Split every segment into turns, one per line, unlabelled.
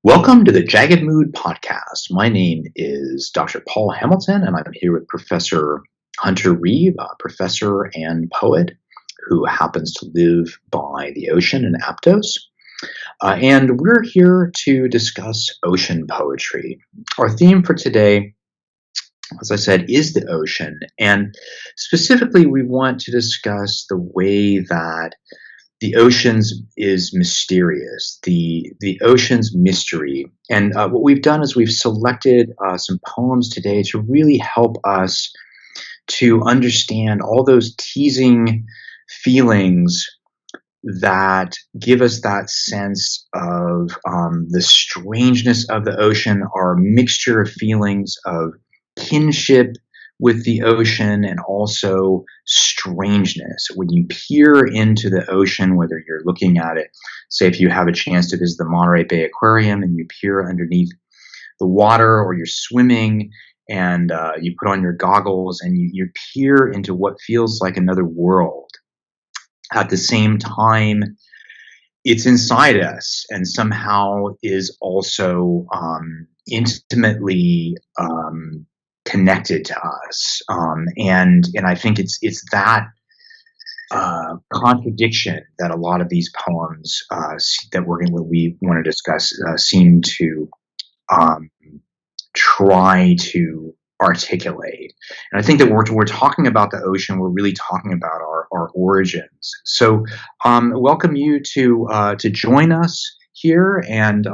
Welcome to the Jagged Mood podcast. My name is Dr. Paul Hamilton, and I'm here with Professor Hunter Reeve, a professor and poet who happens to live by the ocean in Aptos. And we're here to discuss ocean poetry. Our theme for today, as I said, is the ocean. And specifically, we want to discuss the way that the oceans is mysterious, the ocean's mystery. And what we've done is we've selected some poems today to really help us to understand all those teasing feelings that give us that sense of the strangeness of the ocean, our mixture of feelings of kinship with the ocean and also strangeness. When you peer into the ocean, whether you're looking at it, say if you have a chance to visit the Monterey Bay Aquarium and you peer underneath the water, or you're swimming and you put on your goggles and you peer into what feels like another world. At the same time, it's inside us and somehow is also intimately connected to us, and I think it's that contradiction that a lot of these poems that we want to discuss seem to try to articulate. And I think that we're talking about the ocean. We're really talking about our origins. So, welcome you to join us here and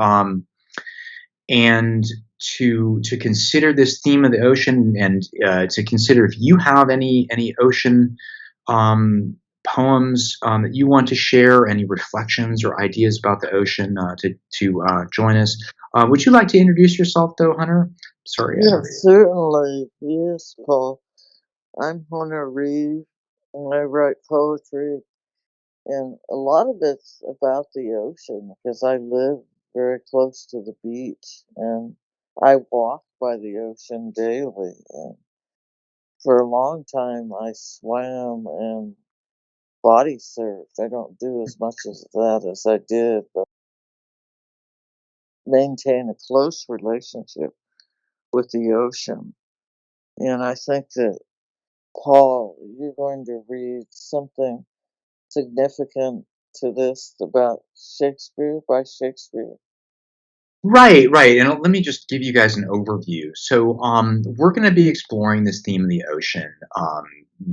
to consider this theme of the ocean, and to consider if you have any ocean poems that you want to share, any reflections or ideas about the ocean, to join us. Would you like to introduce yourself, though, Hunter? Sorry.
Yes, certainly. Yes, Paul. I'm Hunter Reeve, and I write poetry, and a lot of it's about the ocean because I live very close to the beach, and I walk by the ocean daily. And for a long time, I swam and body surfed. I don't do as much as that as I did, but maintain a close relationship with the ocean. And I think that Paul, you're going to read something significant to this about Shakespeare by Shakespeare.
Right, right. And let me just give you guys an overview. So, we're going to be exploring this theme of the ocean,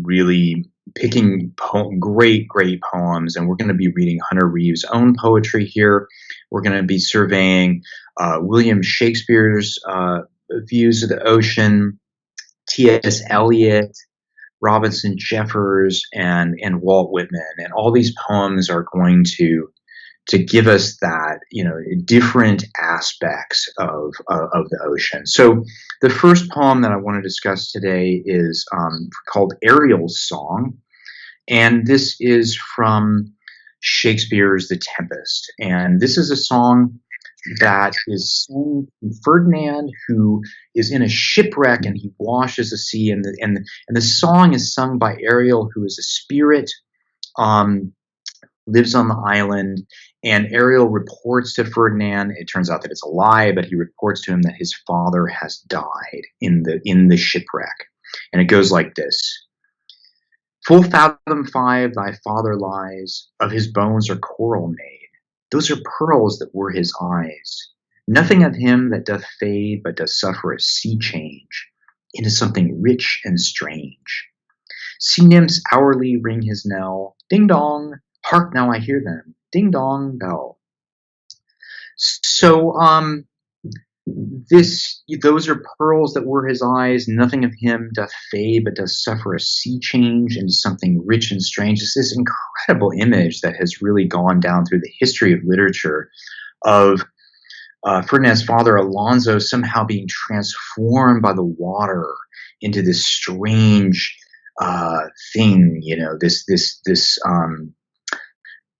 really picking great poems, and we're going to be reading Hunter Reeve's own poetry here. We're going to be surveying William Shakespeare's views of the ocean, T.S. Eliot, Robinson Jeffers, and Walt Whitman, and all these poems are going to give us that, different aspects of the ocean. So the first poem that I want to discuss today is called Ariel's Song, and this is from Shakespeare's The Tempest. And this is a song that is sung to Ferdinand, who is in a shipwreck and he washes the sea, and the song is sung by Ariel, who is a spirit, um, lives on the island, and Ariel reports to Ferdinand. It turns out that it's a lie, but he reports to him that his father has died in the shipwreck. And it goes like this: Full fathom 5 thy father lies, of his bones are coral made. Those are pearls that were his eyes. Nothing of him that doth fade, but does suffer a sea change into something rich and strange. Sea nymphs hourly ring his knell. Ding dong, hark now I hear them. Ding dong bell. So, those are pearls that were his eyes. Nothing of him doth fade, but does suffer a sea change into something rich and strange. It's this incredible image that has really gone down through the history of literature of Ferdinand's father Alonso somehow being transformed by the water into this strange thing.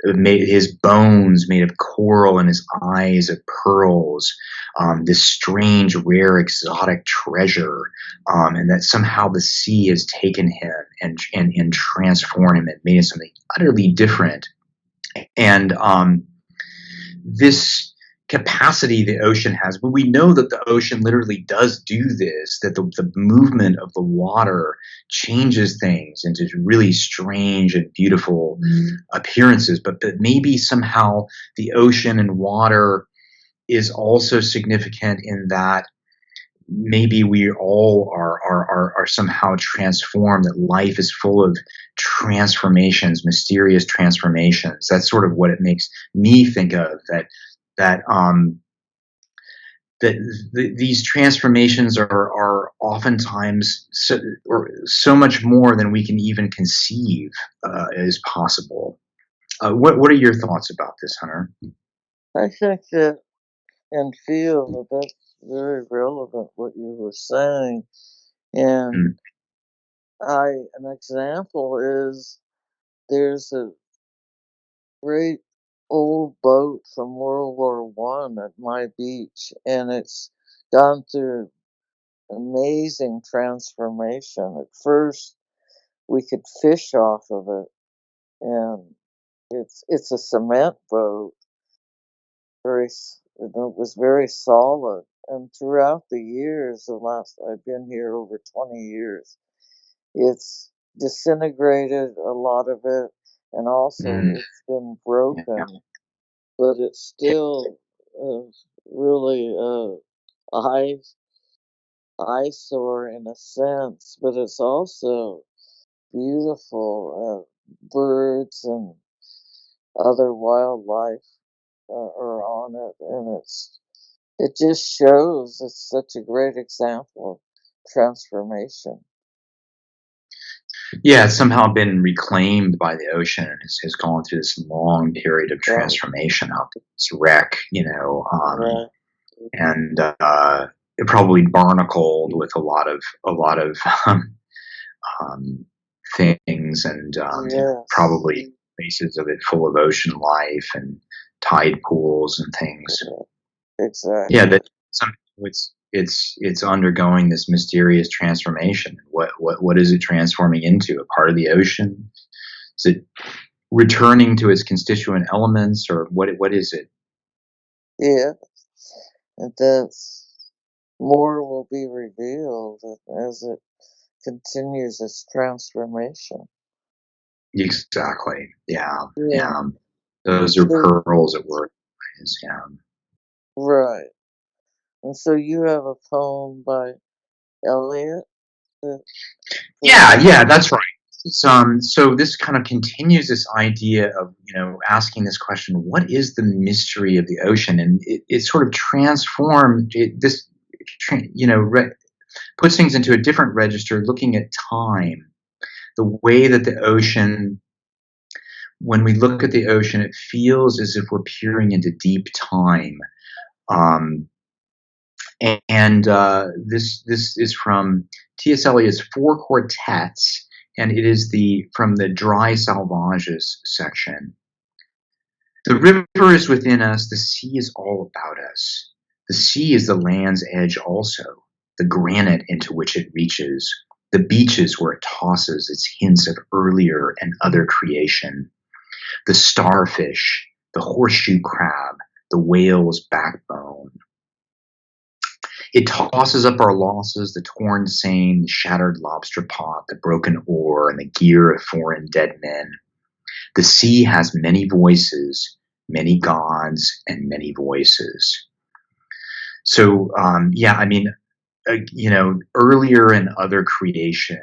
Made his bones made of coral and his eyes of pearls, this strange, rare, exotic treasure, and that somehow the sea has taken him and transformed him and made him something utterly different. And this capacity the ocean has. But we know that the ocean literally does do this, that the movement of the water changes things into really strange and beautiful appearances. But maybe somehow the ocean and water is also significant in that maybe we all are somehow transformed, that life is full of transformations, mysterious transformations. That's sort of what it makes me think of, that these transformations are oftentimes so much more than we can even conceive is possible. What are your thoughts about this, Hunter?
I think that and feel that that's very relevant what you were saying. And
Mm,
an example is there's a great old boat from World War I at my beach, and it's gone through amazing transformation. At first, we could fish off of it, and it's a cement boat, it was very solid. And throughout the years, the last I've been here over 20 years, it's disintegrated a lot of it, and also
mm,
it's been
yeah.
broken, but it's still really eye eyesore in a sense. But it's also beautiful. Birds and other wildlife are on it, and it just shows it's such a great example of transformation.
Yeah, it's somehow been reclaimed by the ocean and has gone through this long period of
Right,
transformation out of this wreck,
right,
and it probably barnacled with a lot of um, things, and
yes,
probably places of it full of ocean life and tide pools and things.
right,
Yeah,
exactly.
that some it's undergoing this mysterious transformation. What is it transforming into? A part of the ocean? Is it returning to its constituent elements, or what is it?
Yeah, and that's more will be revealed as it continues its transformation.
Exactly. Yeah.
Yeah.
Yeah. Those are
So,
pearls at work. Yeah.
right. And so you have a poem by Eliot that
Yeah,
perhaps,
yeah, that's right. So this kind of continues this idea of, asking this question, what is the mystery of the ocean? And it sort of transformed puts things into a different register, looking at time, the way that the ocean, when we look at the ocean, it feels as if we're peering into deep time. Um, and this is from T.S. Eliot's Four Quartets, and it is the from the Dry Salvages section. The river is within us. The sea is all about us. The sea is the land's edge also, the granite into which it reaches, the beaches where it tosses its hints of earlier and other creation, the starfish, the horseshoe crab, the whale's backbone. It tosses up our losses, the torn seine, the shattered lobster pot, the broken oar, and the gear of foreign dead men. The sea has many voices, many gods, and many voices. So, yeah, I mean, earlier in other creation,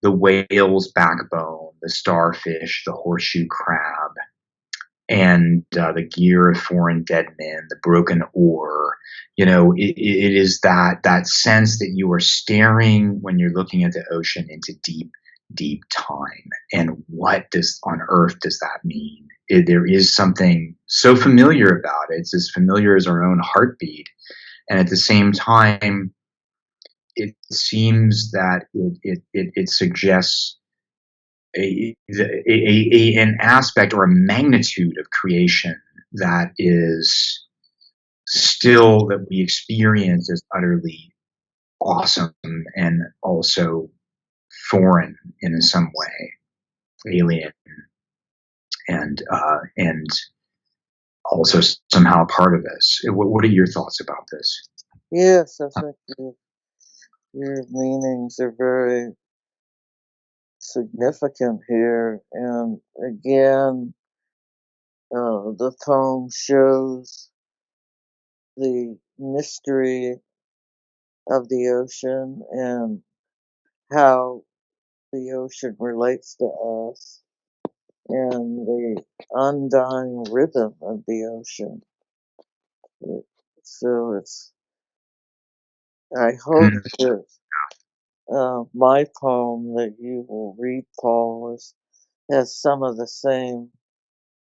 the whale's backbone, the starfish, the horseshoe crab, and the gear of foreign dead men, the broken oar. It is that sense that you are staring when you're looking at the ocean into deep, deep time. And what does on earth does that mean? There is something so familiar about it. It's as familiar as our own heartbeat, and at the same time, it seems that it suggests an aspect or a magnitude of creation that is still that we experience as utterly awesome and also foreign in some way, alien, and also somehow part of this. What are your thoughts about this?
Yes, I think your meanings are very significant here. And again, the poem shows the mystery of the ocean and how the ocean relates to us and the undying rhythm of the ocean. It, so I hope
Mm.
that my poem that you will read, Paul, has some of the same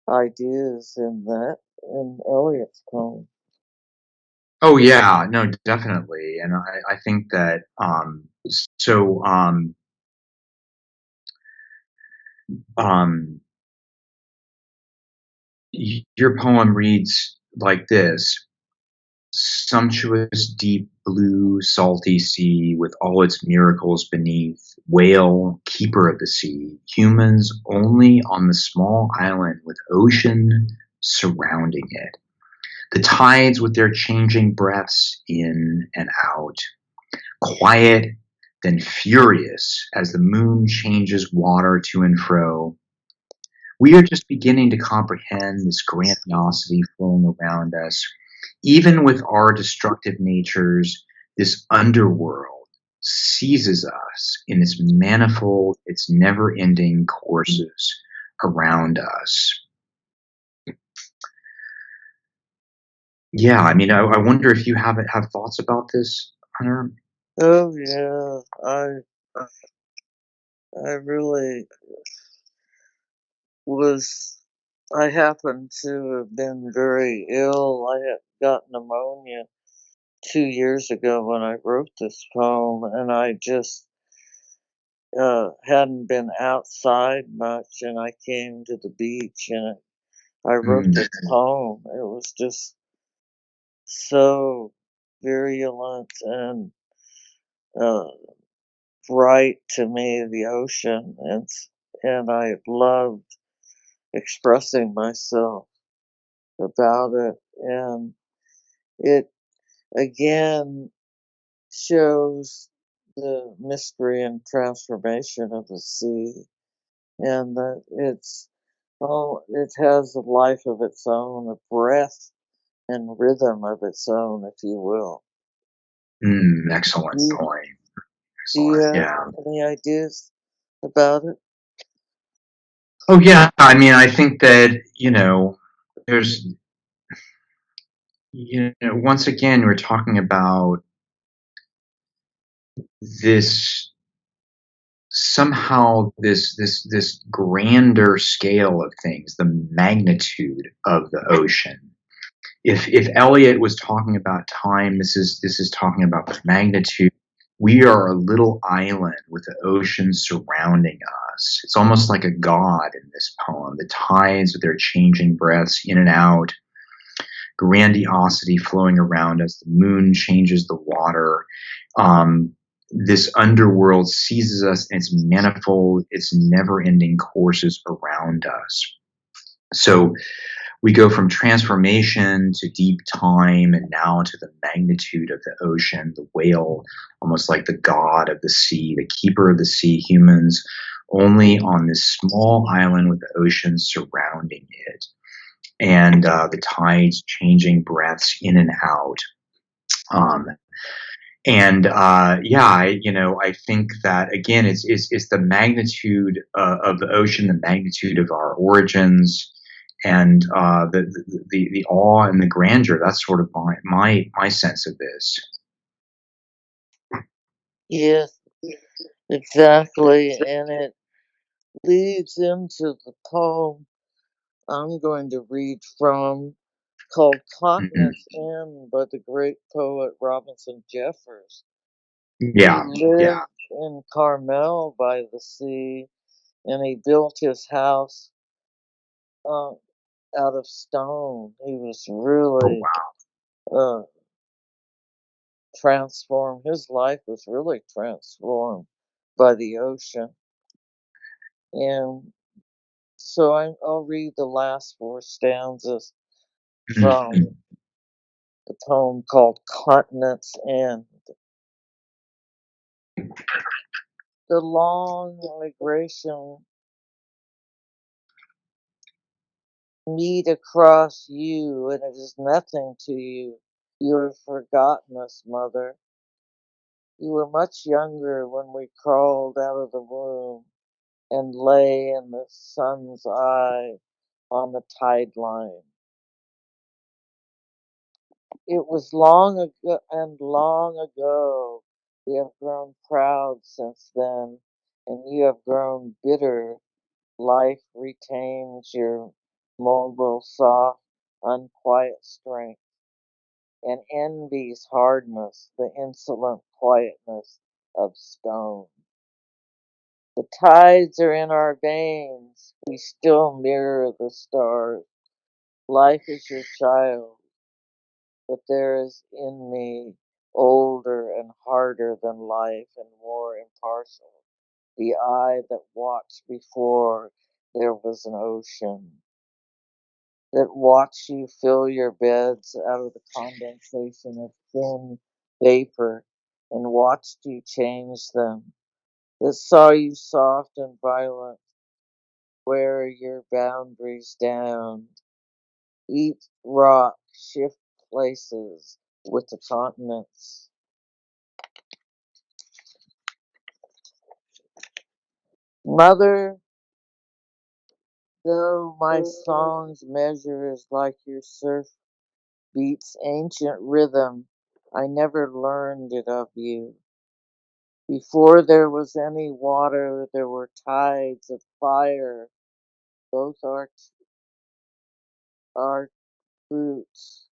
ideas in Eliot's poem.
Oh yeah, no, definitely, and I think that so um, your poem reads like this: sumptuous, deep blue, salty sea with all its miracles beneath. Whale, keeper of the sea. Humans only on the small island with ocean surrounding it. The tides with their changing breaths in and out. Quiet, then furious as the moon changes water to and fro. We are just beginning to comprehend this grandiosity flowing around us. Even with our destructive natures, this underworld seizes us in its manifold, its never ending courses around us. Yeah, I mean, I wonder if you have thoughts about this, Hunter.
Oh yeah, I really was. I happened to have been very ill. I had got pneumonia 2 years ago when I wrote this poem, and I just hadn't been outside much. And I came to the beach and I wrote
Mm,
this poem. It was just so virulent and uh, bright to me, the ocean, and I loved expressing myself about it. And it again shows the mystery and transformation of the sea, and that it has a life of its own, a breath and rhythm of its own, if you will.
excellent
Do
point.
do you
Excellent.
have
Yeah.
any ideas about it?
Oh yeah. I mean, I think that there's once again we're talking about this somehow this grander scale of things, the magnitude of the ocean. If Eliot was talking about time, this is talking about the magnitude. We are a little island with the ocean surrounding us. It's almost like a god in this poem. The tides with their changing breaths in and out, grandiosity flowing around us. The moon changes the water. This underworld seizes us in its manifold, its never ending courses around us. So we go from transformation to deep time and now to the magnitude of the ocean, the whale, almost like the god of the sea, the keeper of the sea, humans only on this small island with the ocean surrounding it. And the tides changing breaths in and out. Um, and yeah, I think that again, it's the magnitude of the ocean, the magnitude of our origins, and the awe and the grandeur. That's sort of my sense of this.
Yes, exactly. And it leads into the poem I'm going to read from, called
Mhm.
Continent's End by the great poet Robinson Jeffers. He
Yeah,
lived in Carmel by the sea, and he built his house uh, out of stone. He was
oh
really
wow.
uh, transformed. His life was really transformed by the ocean. And so I'll read the last four stanzas.
Mm,
from the poem called Continent's End. The long migration meet across you, and it is nothing to you. You have forgotten us, mother. You were much younger when we crawled out of the womb and lay in the sun's eye on the tide line. It was long ago, and long ago. We have grown proud since then, and you have grown bitter. Life retains your mobile, soft, unquiet strength, and envies hardness, the insolent quietness of stone. The tides are in our veins. We still mirror the stars. Life is your child, but there is in me older and harder than life and more impartial. The eye that watched before there was an ocean, that watched you fill your beds out of the condensation of thin vapor and watched you change them, that saw you soft and violent, wear your boundaries down, each rock shift places with the continents. Mother, though my song's measure is like your surf beats ancient rhythm, I never learned it of you. Before there was any water, there were tides of fire. Both our roots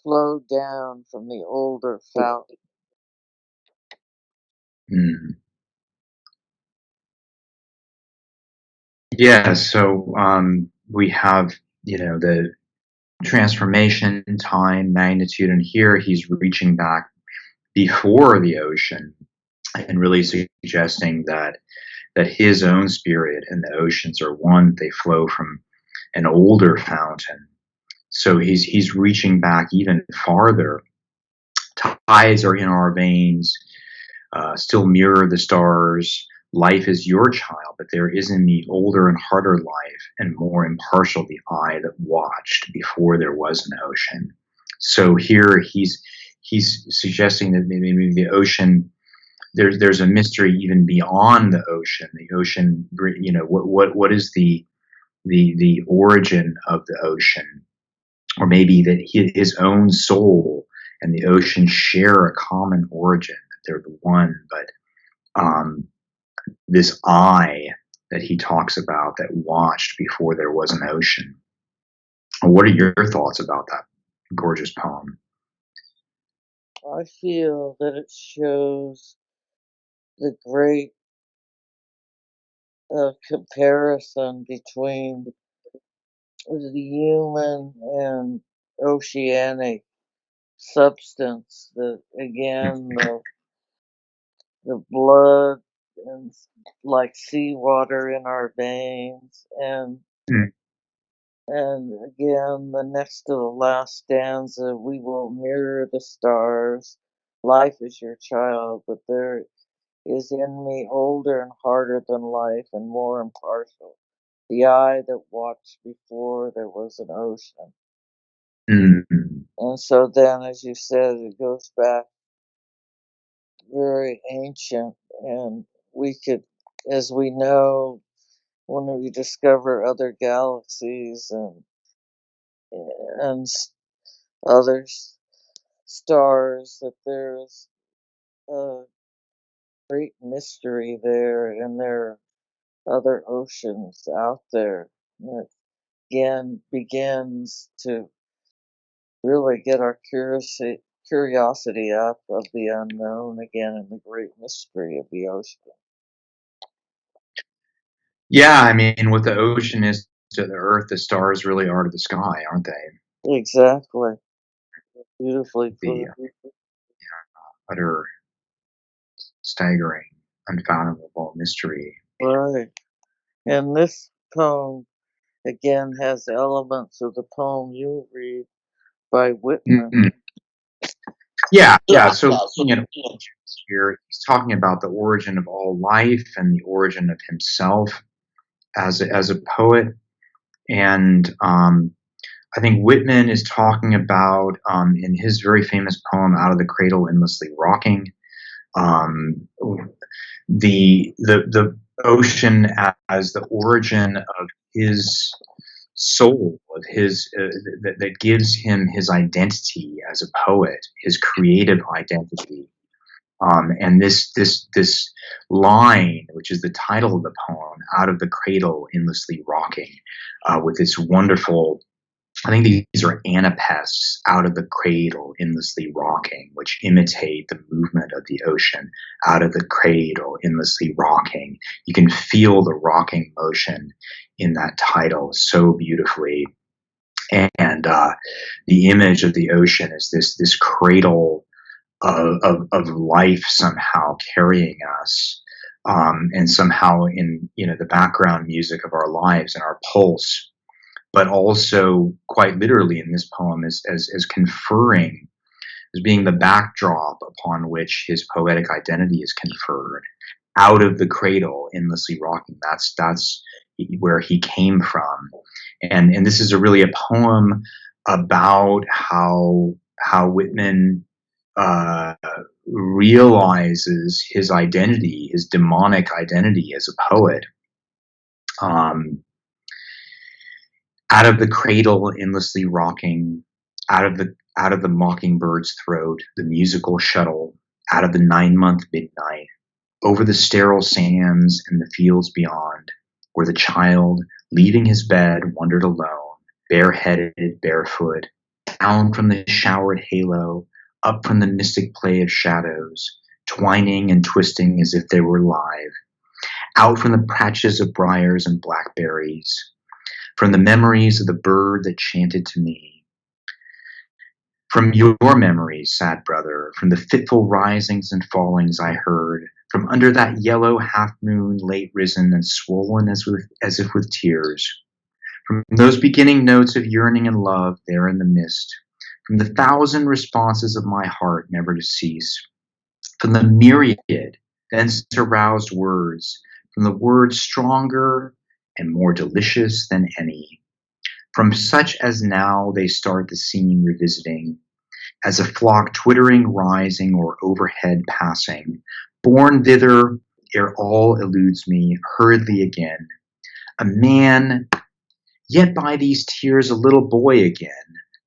flowed down from the older fountain.
mm. Yeah, so we have, the transformation, time, magnitude, and here he's reaching back before the ocean and really suggesting that his own spirit and the oceans are one. They flow from an older fountain. So he's reaching back even farther. Tides are in our veins, still mirror the stars. Life is your child, but there is in the older and harder life and more impartial the eye that watched before there was an ocean. So here he's suggesting that maybe the ocean, there's a mystery even beyond the ocean. The ocean, what is the origin of the ocean, or maybe that his own soul and the ocean share a common origin. That they're the one, but this eye that he talks about that watched before there was an ocean. What are your thoughts about that gorgeous poem?
I feel that it shows the great comparison between the human and oceanic substance. That again, the blood and like seawater in our veins,
Mm,
and again, the next to the last stanza, we will mirror the stars. Life is your child, but there is in me older and harder than life and more impartial. The eye that watched before there was an ocean.
mm,
And so then, as you said, it goes back very ancient, and we could, as we know, when we discover other galaxies and other stars, that there's a great mystery there, and there are other oceans out there. And it again begins to really get our curiosity up of the unknown again and the great mystery of the ocean.
yeah, I mean, what the ocean is to the earth, the stars really are to the sky, aren't they?
Exactly. Beautifully
The
put.
utter, staggering, unfathomable mystery.
Right. And this poem again has elements of the poem you read by Whitman.
Mhm. Yeah, yeah. So looking at here, he's talking about the origin of all life and the origin of himself as a poet. And I think Whitman is talking about in his very famous poem "Out of the Cradle, Endlessly Rocking," um, the ocean as the origin of his soul, of his that gives him his identity as a poet, his creative identity. And this line, which is the title of the poem, "Out of the Cradle, Endlessly Rocking," with its wonderful, I think these are anapaests, "Out of the cradle, endlessly rocking," which imitate the movement of the ocean. Out of the cradle, endlessly rocking. You can feel the rocking motion in that title so beautifully. And the image of the ocean is this cradle of life somehow carrying us. And somehow in the background music of our lives and our pulse, but also quite literally in this poem as conferring, as being the backdrop upon which his poetic identity is conferred. Out of the cradle, endlessly rocking. That's where he came from, and this is a poem about how Whitman uh, realizes his identity, his demonic identity as a poet. Um, Out of the cradle, endlessly rocking, out of the mockingbird's throat, the musical shuttle, out of the 9-month midnight, over the sterile sands and the fields beyond, where the child, leaving his bed, wandered alone, bareheaded, barefoot, down from the showered halo, up from the mystic play of shadows, twining and twisting as if they were live, out from the patches of briars and blackberries, from the memories of the bird that chanted to me, from your memories, sad brother, from the fitful risings and fallings I heard, from under that yellow half moon late risen and swollen as if with tears, from those beginning notes of yearning and love there in the mist, from the thousand responses of my heart never to cease, from the myriad thence aroused words, from the words stronger and more delicious than any, from such as now they start the scene revisiting, as a flock twittering rising or overhead passing, borne thither ere all eludes me, hurriedly again, a man, yet by these tears a little boy again,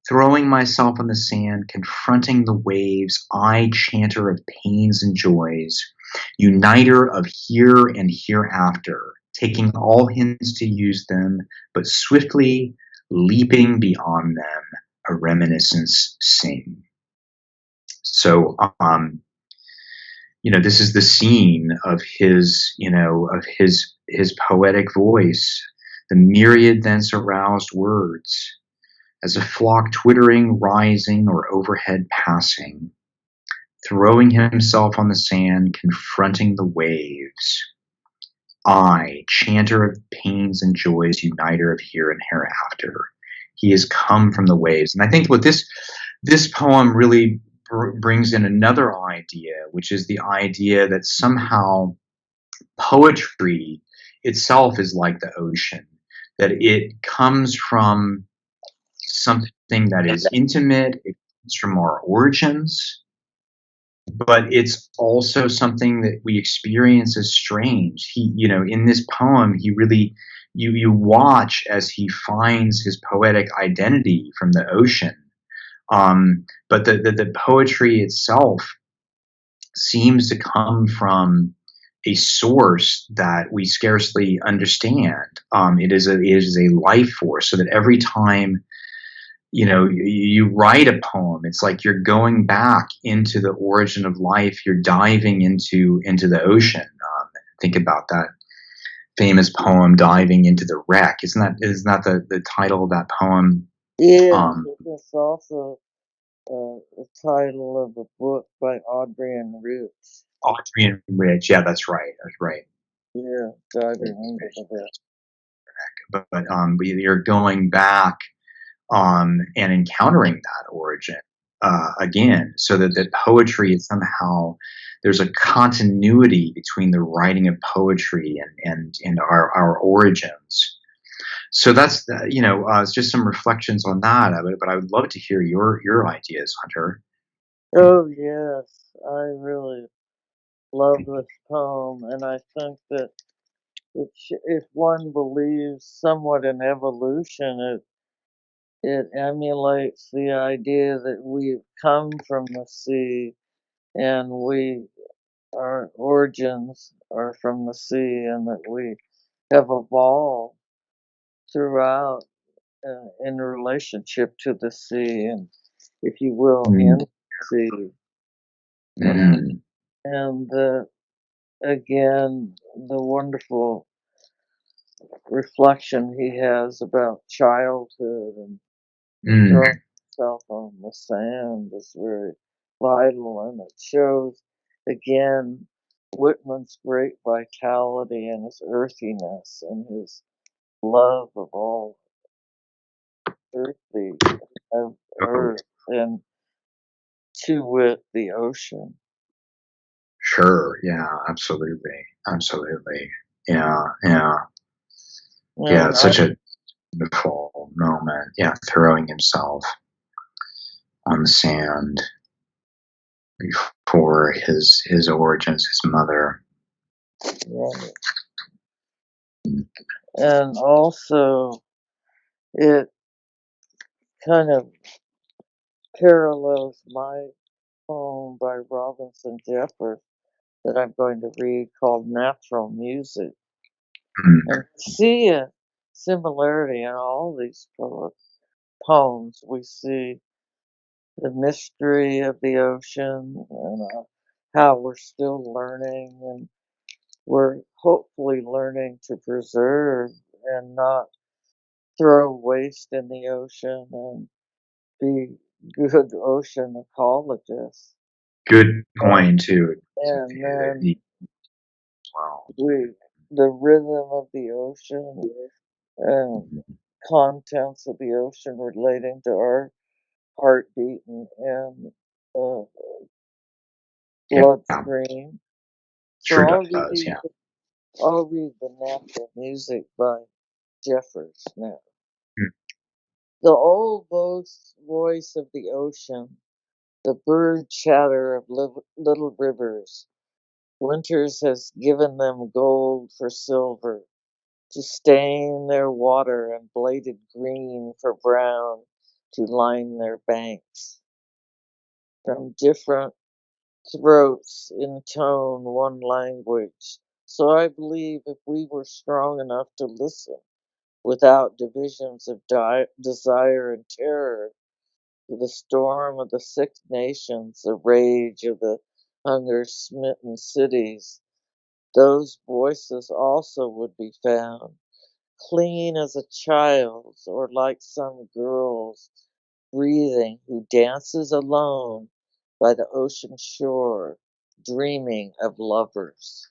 throwing myself on the sand, confronting the waves, I, chanter of pains and joys, uniter of here and hereafter, taking all hints to use them, but swiftly leaping beyond them, a reminiscence sing. So, this is the scene of his poetic voice, the myriad thence aroused words, as a flock twittering, rising, or overhead passing, throwing himself on the sand, confronting the waves. I, chanter of pains and joys, uniter of here and hereafter. He has come from the waves. And I think what this poem really brings in another idea, which is the idea that somehow poetry itself is like the ocean, that it comes from something that is intimate, it comes from our origins, but it's also something that we experience as strange. In this poem, he really, you watch as he finds his poetic identity from the ocean. But the poetry itself seems to come from a source that we scarcely understand. It is a life force, so that every time you write a poem, it's like you're going back into the origin of life. You're diving into the ocean. Think about that famous poem, "Diving into the Wreck." Isn't that the title of that poem?
Yes,
um
it's also the title of a book by Audrey and Rich.
Audrey and Rich, yeah, that's right,
Yeah, diving into the Wreck.
you're going back and encountering that origin again, so that poetry is somehow there's a continuity between the writing of poetry and our origins. So that's it's just some reflections on that. But I would love to hear your ideas, Hunter.
Oh, yes, I really love this poem, and I think that if one believes somewhat in evolution, it emulates the idea that we've come from the sea and our origins are from the sea and that we have evolved throughout in relationship to the sea and, if you will, in
Mm,
the sea. Uh,
mm,
and again, the wonderful reflection he has about childhood and throwing
mm,
himself on the sand is very vital, and it shows again Whitman's great vitality and his earthiness and his love of all earthy of
oh,
earth and to wit the ocean.
sure. Yeah, absolutely. Absolutely. Yeah, yeah. Yeah,
And
it's such a wonderful moment. Yeah, throwing himself on the sand before his origins, his mother.
right. And also it kind of parallels my poem by Robinson Jeffers that I'm going to read called Natural Music.
Mm,
And see a similarity in all these poems. We see the mystery of the ocean and how we're still learning, and we're hopefully learning to preserve and not throw waste in the ocean and be good ocean ecologists.
good
Uh,
point too.
and then
Well,
we, the rhythm of the ocean and contents of the ocean relating to our heartbeat and uh,
yeah,
bloodstream. So
sure does. Yeah.
I'll read the natural music by Jeffers now.
Mm,
The old voice of the ocean, the bird chatter of little rivers. Winters has given them gold for silver, to stain their water and bladed green for brown to line their banks. From different throats intone one language. So I believe if we were strong enough to listen without divisions of desire and terror, to the storm of the six nations, the rage of the hunger smitten cities, those voices also would be found, clean as a child's, or like some girl's breathing who dances alone by the ocean shore, dreaming of lovers.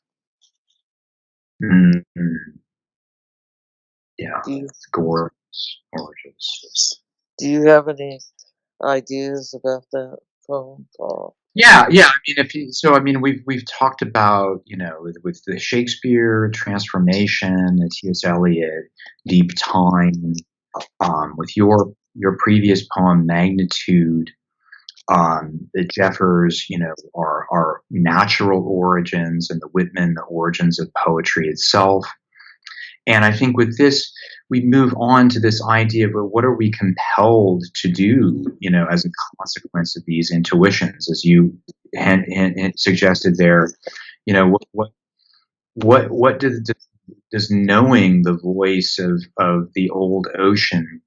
mm, mm. Yeah,
Do you,
it's gorgeous, gorgeous.
do you have any ideas about that poem, Paul?
Yeah, yeah. I mean, if you, so, I mean, we've talked about with the Shakespeare transformation, T.S. Eliot, deep time. With your previous poem, magnitude. The Jeffers, are natural origins, and the Whitman, the origins of poetry itself. And I think with this, we move on to this idea of, well, what are we compelled to do, as a consequence of these intuitions, as you suggested there. What does knowing the voice of the old ocean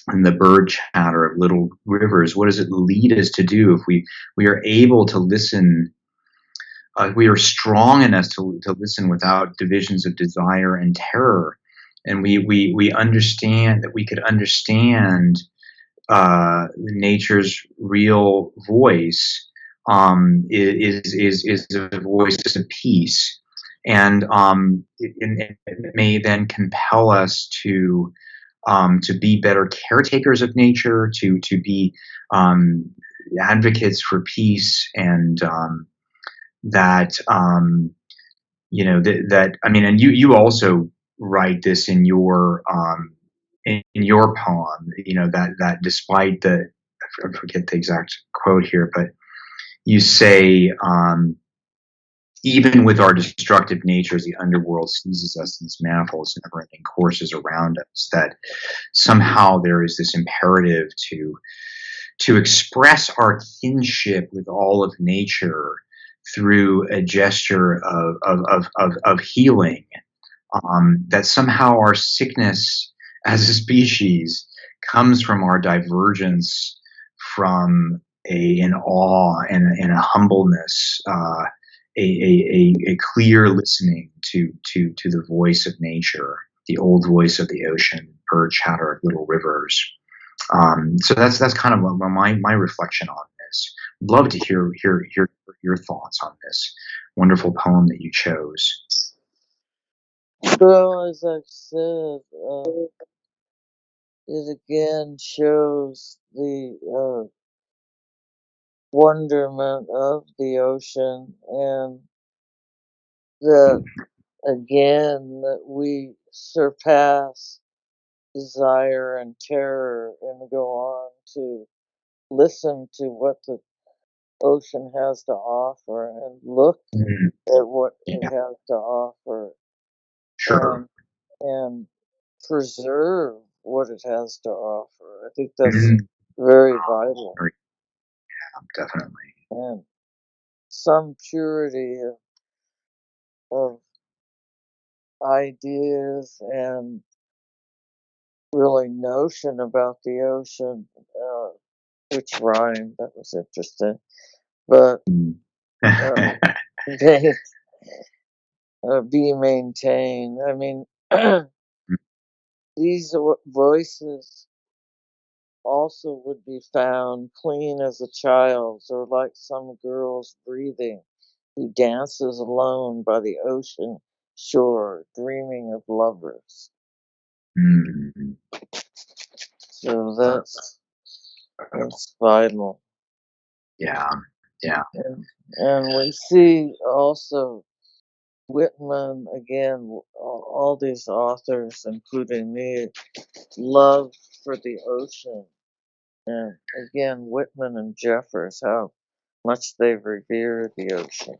and the bird chatter of little rivers, what does it lead us to do if we are able to listen? We are strong enough to listen without divisions of desire and terror, and we understand that we could understand nature's real voice, is a voice of peace, and it may then compel us to be better caretakers of nature, to be um, advocates for peace, and that that I mean, and you also write this in your poem, that despite I forget the exact quote here, but you say, even with our destructive natures, the underworld seizes us in its manifold, never-ending courses around us. That somehow there is this imperative to express our kinship with all of nature through a gesture of healing. That somehow our sickness as a species comes from our divergence from an awe and a humbleness, a clear listening to the voice of nature, the old voice of the ocean, bird chatter of little rivers. So that's kind of my reflection on this. Love to hear your thoughts on this wonderful poem that you chose.
Well, as I've said, it again shows the wonderment of the ocean, and that again that we surpass desire and terror and go on to listen to what the ocean has to offer and look
Mhm.
at what it
Yeah,
has to offer,
sure.
and and preserve what it has to offer. I think that's
Mhm.
very vital,
Or definitely.
and some purity of ideas and really notion about the ocean, which rhymed. That was interesting, but
Mm.
uh, they be maintained. I mean, these voices also would be found clean as a child's, or like some girl's breathing who dances alone by the ocean shore, dreaming of lovers.
Mm.
So that's vital.
Yeah, yeah.
And we see also Whitman again, all these authors, including me, love for the ocean. And again, Whitman and Jeffers, how much they revere the ocean.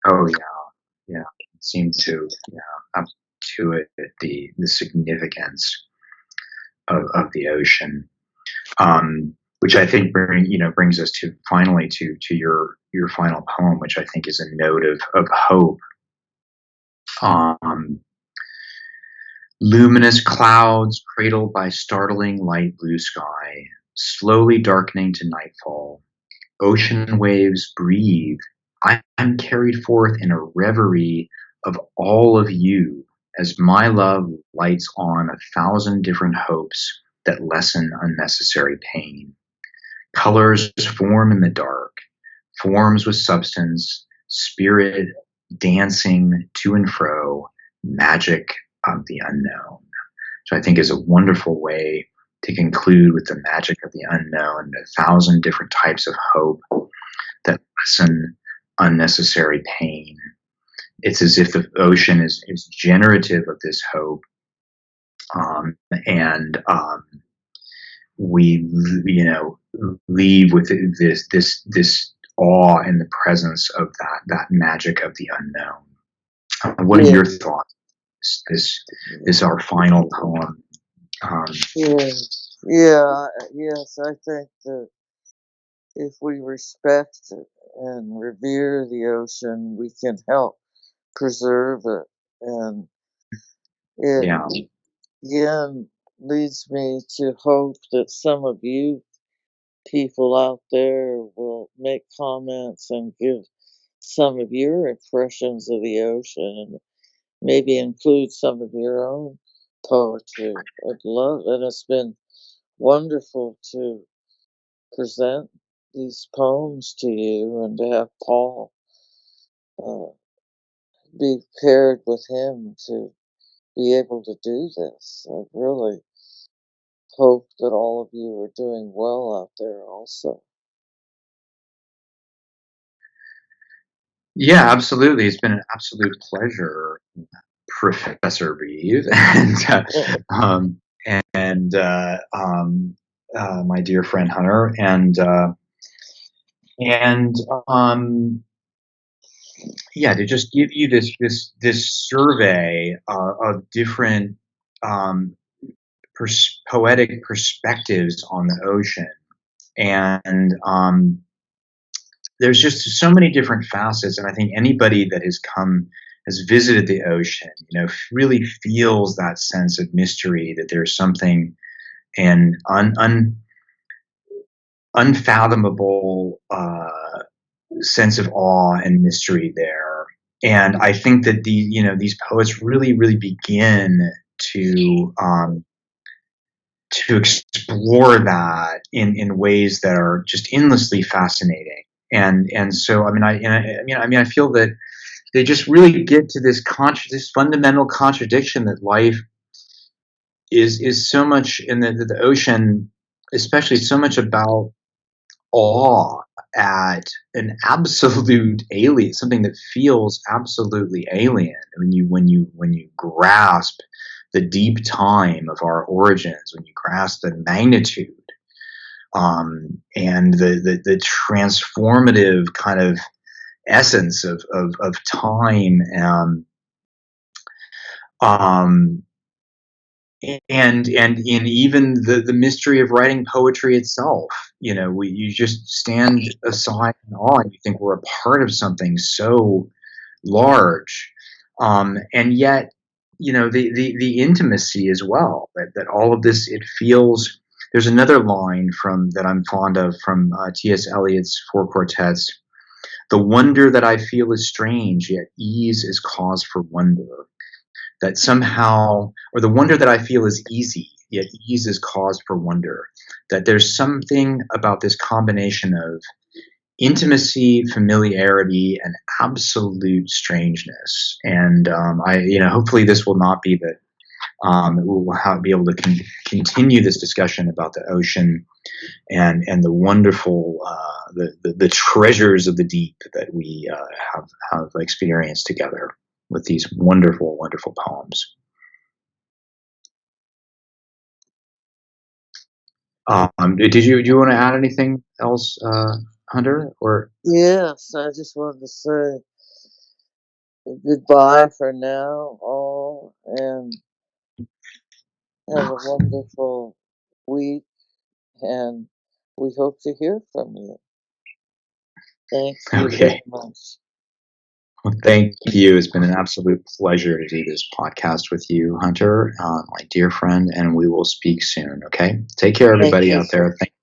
Oh, yeah, yeah. Seem to, up to it, the significance of the ocean, which I think brings us to finally to your final poem, which I think is a note of hope. Um, Luminous clouds cradled by startling light blue sky, slowly darkening to nightfall. Ocean waves breathe. I'm carried forth in a reverie of all of you as my love lights on 1,000 different hopes that lessen unnecessary pain. Colors form in the dark, forms with substance, spirit dancing to and fro, magic of the unknown. So I think is a wonderful way to conclude with the magic of the unknown, 1,000 different types of hope that lessen unnecessary pain. It's as if the ocean is generative of this hope, and we, leave with this awe in the presence of that magic of the unknown. What are your
Yes,
thoughts? This our final poem. Um,
yes, yeah, yes. I think that if we respect and revere the ocean, we can help preserve it. And it
yeah.
again leads me to hope that some of you people out there will make comments and give some of your impressions of the ocean, and maybe include some of your own poetry. I'd love, and it's been wonderful to present these poems to you and to have Paul uh, be paired with him to be able to do this. I really hope that all of you are doing well out there also.
Yeah, absolutely. It's been an absolute pleasure, Professor Reeve, um, and my dear friend Hunter, and yeah, to just give you this survey of different um, poetic perspectives on the ocean, and there's just so many different facets, and I think anybody that has visited the ocean, really feels that sense of mystery, that there's something and unfathomable sense of awe and mystery there. And I think that these poets really begin to explore that in ways that are just endlessly fascinating. And so I feel that they just really get to this fundamental contradiction that life is so much in the ocean, especially so much about awe at an absolute alien, something that feels absolutely alien when you grasp the deep time of our origins, when you grasp the magnitude and the transformative kind of essence of time, um, and in even the mystery of writing poetry itself. You just stand aside in awe, and you think we're a part of something so large, and yet the intimacy as well, that all of this, it feels. There's another line from that I'm fond of from T.S. Eliot's Four Quartets: "The wonder that I feel is strange, yet ease is cause for wonder." That somehow, or the wonder that I feel is easy, yet ease is cause for wonder. That there's something about this combination of intimacy, familiarity, and absolute strangeness. And hopefully this will not be the we'll be able to continue this discussion about the ocean and the wonderful the treasures of the deep that we have experienced together with these wonderful poems. Do you want to add anything else, Hunter? Or
Yes, I just wanted to say goodbye for now, all, and have a wonderful week, and we hope to hear from you. Thank you very
okay,
much.
well, thank you. It's been an absolute pleasure to do this podcast with you, Hunter, my dear friend, and we will speak soon. Okay, take care,
Thank
everybody
you
out
so
there. Thank